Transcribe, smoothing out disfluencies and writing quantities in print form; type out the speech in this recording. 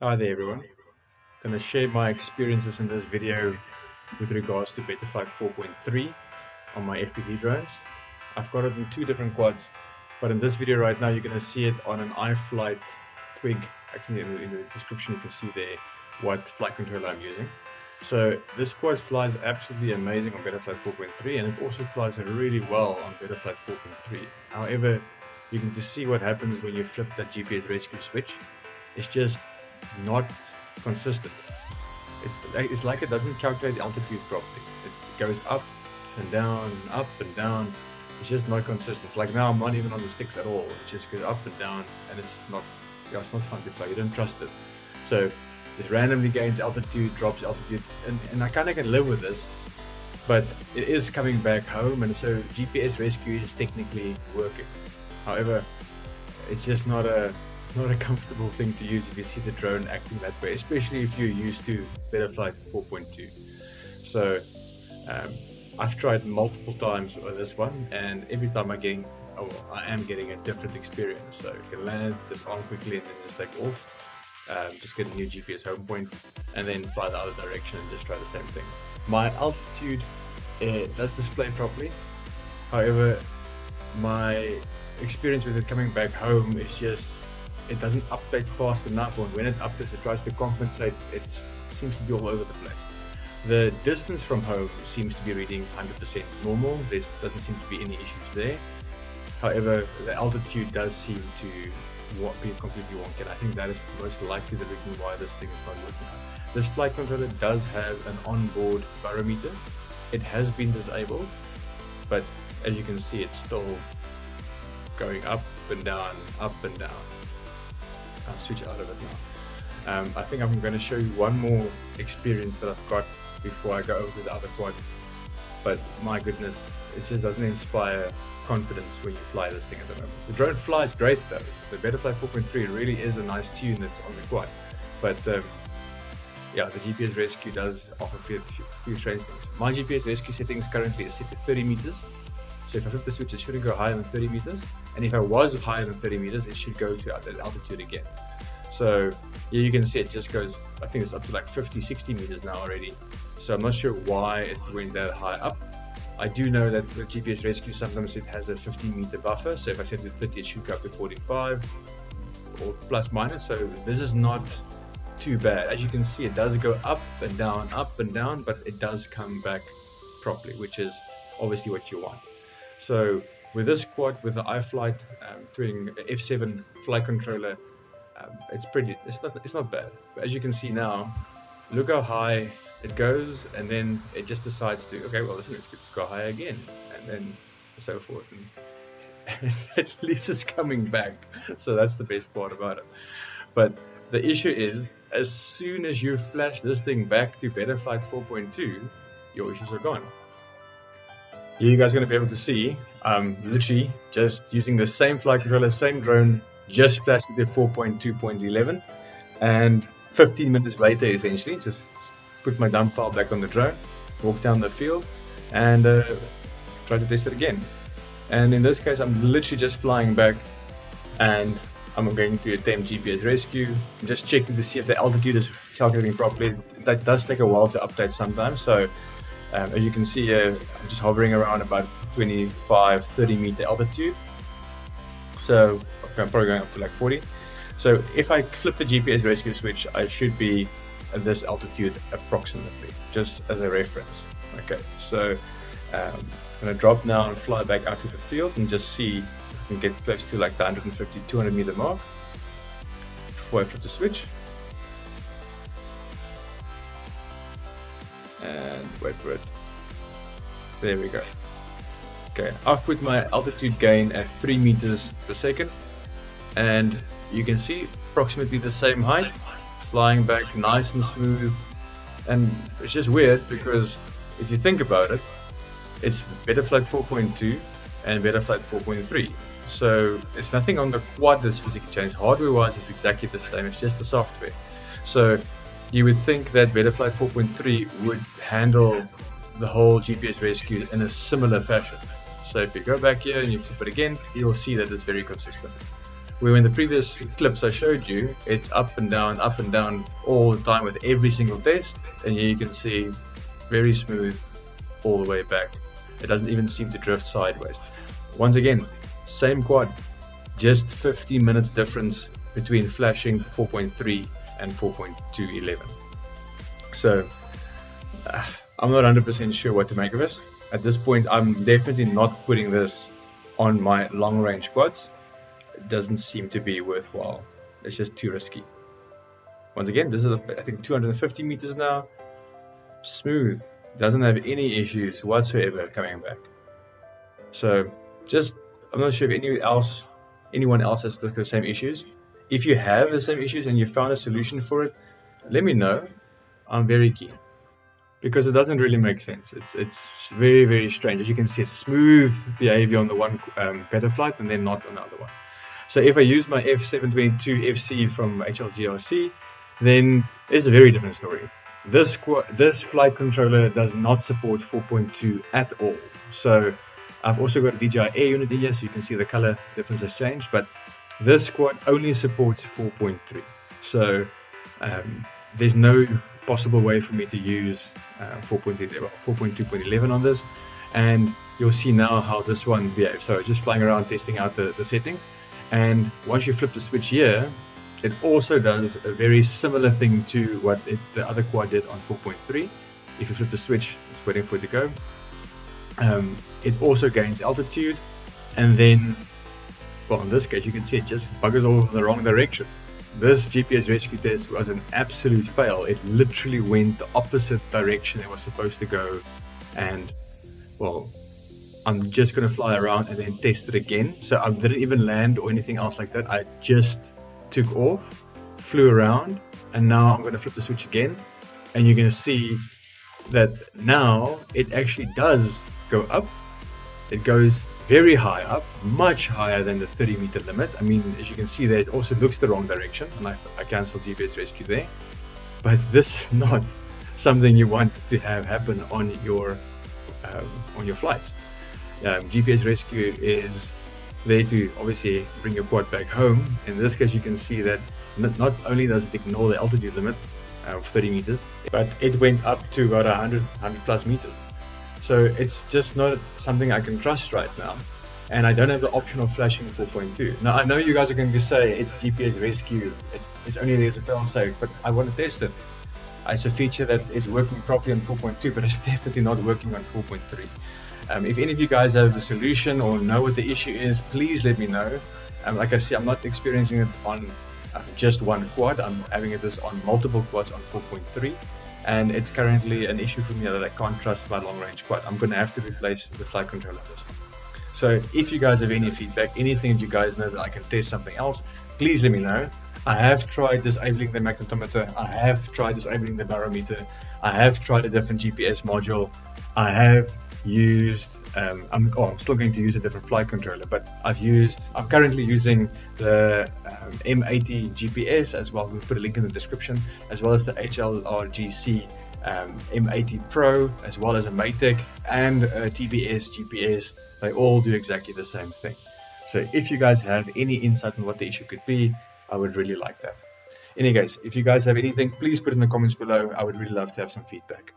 Hi there everyone. I'm going to share my experiences in this video with regards to Betaflight 4.3 on my FPV drones. I've got it in two different quads, but in this video right now you're going to see it on an iFlight TwinG. Actually in the description you can see there what flight controller I'm using. So this quad flies absolutely amazing on Betaflight 4.3 and it also flies really well on Betaflight 4.3. However, you can just see what happens when you flip that GPS rescue switch. It's just not consistent. It's like it doesn't calculate the altitude properly. It goes up and down, up and down. It's just not consistent. It's like now I'm not even on the sticks at all. It just goes up and down, and it's not fun to fly. You don't trust it. So it randomly gains altitude, drops altitude, and I kind of can live with this. But it is coming back home, and so GPS rescue is technically working. However, it's just not a comfortable thing to use if you see the drone acting that way, especially if you're used to Betaflight 4.2. So I've tried multiple times with this one, and every time I am getting a different experience. So you can land, just on quickly, and then just take off, just get a new GPS home point, and then fly the other direction and just try the same thing. My altitude does display properly. However, my experience with it coming back home is just it doesn't update fast enough, and when it updates it tries to compensate. It seems to be all over the place. The distance from home seems to be reading 100% normal. There doesn't seem to be any issues there. However, the altitude does seem to be completely wonky, and I think that is most likely the reason why this thing is not working out. This flight controller does have an onboard barometer. It has been disabled, but as you can see, it's still going up and down, up and down. I'll switch out of it now. I think I'm going to show you one more experience that I've got before I go over to the other quad. But my goodness, it just doesn't inspire confidence when you fly this thing at the moment. The drone flies great though. The Betaflight 4.3 really is a nice tune that's on the quad. But yeah, the GPS rescue does offer a few strange things. My GPS rescue settings currently is set to 30 meters. So if I flip the switch, it shouldn't go higher than 30 meters. And if I was higher than 30 meters, it should go to that altitude again. So here you can see it just goes, I think it's up to like 50, 60 meters now already. So I'm not sure why it went that high up. I do know that the GPS rescue, sometimes it has a 15-meter buffer. So if I set it to 30, it should go up to 45 or plus minus. So this is not too bad. As you can see, it does go up and down, but it does come back properly, which is obviously what you want. So with this quad, with the iFlight TwinG F7 flight controller, it's not bad. But as you can see now, look how high it goes, and then it just decides to, okay, well, let's go high again, and then so forth. And at least it's coming back. So that's the best part about it. But the issue is, as soon as you flash this thing back to Betaflight 4.2, your issues are gone. Here you guys are going to be able to see, literally just using the same flight controller, same drone, just flashed to 4.2.11, and 15 minutes later, essentially, just put my dump file back on the drone, walk down the field, and try to test it again. And in this case, I'm literally just flying back, and I'm going to attempt GPS rescue. I'm just checking to see if the altitude is calculating properly. That does take a while to update sometimes, so as you can see here, I'm just hovering around about 25, 30 meter altitude. So okay, I'm probably going up to like 40. So if I flip the GPS rescue switch, I should be at this altitude approximately, just as a reference. Okay, so I'm going to drop now and fly back out to the field and just see if I can get close to like the 150, 200 meter mark before I flip the switch. And wait for it. There we go. Okay, I've put my altitude gain at 3 meters per second, and you can see approximately the same height, flying back nice and smooth. And it's just weird because if you think about it, it's Betaflight 4.2 and Betaflight 4.3. So it's nothing on the quad that's physically changed. Hardware wise, it's exactly the same, it's just the software. So you would think that Betaflight 4.3 would handle the whole GPS rescue in a similar fashion. So if you go back here and you flip it again, you'll see that it's very consistent. where in the previous clips I showed you, it's up and down all the time with every single test, and here you can see very smooth all the way back. It doesn't even seem to drift sideways. Once again, same quad, just 15 minutes difference between flashing 4.3 and 4.211. So I'm not 100% sure what to make of this. At this point, I'm definitely not putting this on my long range quads. It doesn't seem to be worthwhile. It's just too risky. Once again, this is I think 250 meters now. Smooth. Doesn't have any issues whatsoever coming back. So I'm not sure if anyone else has the same issues. If you have the same issues and you found a solution for it, let me know. I'm very keen, because it doesn't really make sense. It's very, very strange. As you can see, smooth behavior on the one Betaflight and then not on the other one. So if I use my F722 FC from HGLRC, then it's a very different story. This flight controller does not support 4.2 at all. So I've also got a DJI Air unit here, so you can see the color difference has changed, but this quad only supports 4.3. So there's no possible way for me to use 4.2.11 on this, and you'll see now how this one behaves. So just flying around testing out the settings, and once you flip the switch here, it also does a very similar thing to what the other quad did on 4.3. If you flip the switch, it's waiting for it to go. It also gains altitude, and then, well, in this case you can see it just buggers off in the wrong direction. This GPS rescue test was an absolute fail. It literally went the opposite direction it was supposed to go, and well, I'm just going to fly around and then test it again. So I didn't even land or anything else like that. I just took off, flew around, and now I'm going to flip the switch again, and you're going to see that now it actually does go up. It goes very high up, much higher than the 30-meter limit. I mean, as you can see there, it also looks the wrong direction, and I cancelled GPS rescue there. But this is not something you want to have happen on your flights. GPS rescue is there to obviously bring your quad back home. In this case, you can see that not only does it ignore the altitude limit of 30 meters, but it went up to about 100 plus meters. So it's just not something I can trust right now, and I don't have the option of flashing 4.2. Now I know you guys are going to say it's GPS rescue, it's only there as a fail-safe, but I want to test it. It's a feature that is working properly on 4.2, but it's definitely not working on 4.3. If any of you guys have the solution or know what the issue is, please let me know. Like I said, I'm not experiencing it on just one quad. I'm having this on multiple quads on 4.3, and it's currently an issue for me that I can't trust my long-range quad. I'm going to have to replace the flight controller on this. So if you guys have any feedback, anything that you guys know that I can test something else, please let me know. I have tried disabling the magnetometer. I have tried disabling the barometer. I have tried a different GPS module. I have used I'm still going to use a different flight controller, but I'm currently using the M80 GPS as well. We'll put a link in the description, as well as the HGLRC M80 Pro, as well as a Matek and a TBS GPS. They all do exactly the same thing. So if you guys have any insight on what the issue could be, I would really like that. Anyway guys, if you guys have anything, please put it in the comments below. I would really love to have some feedback.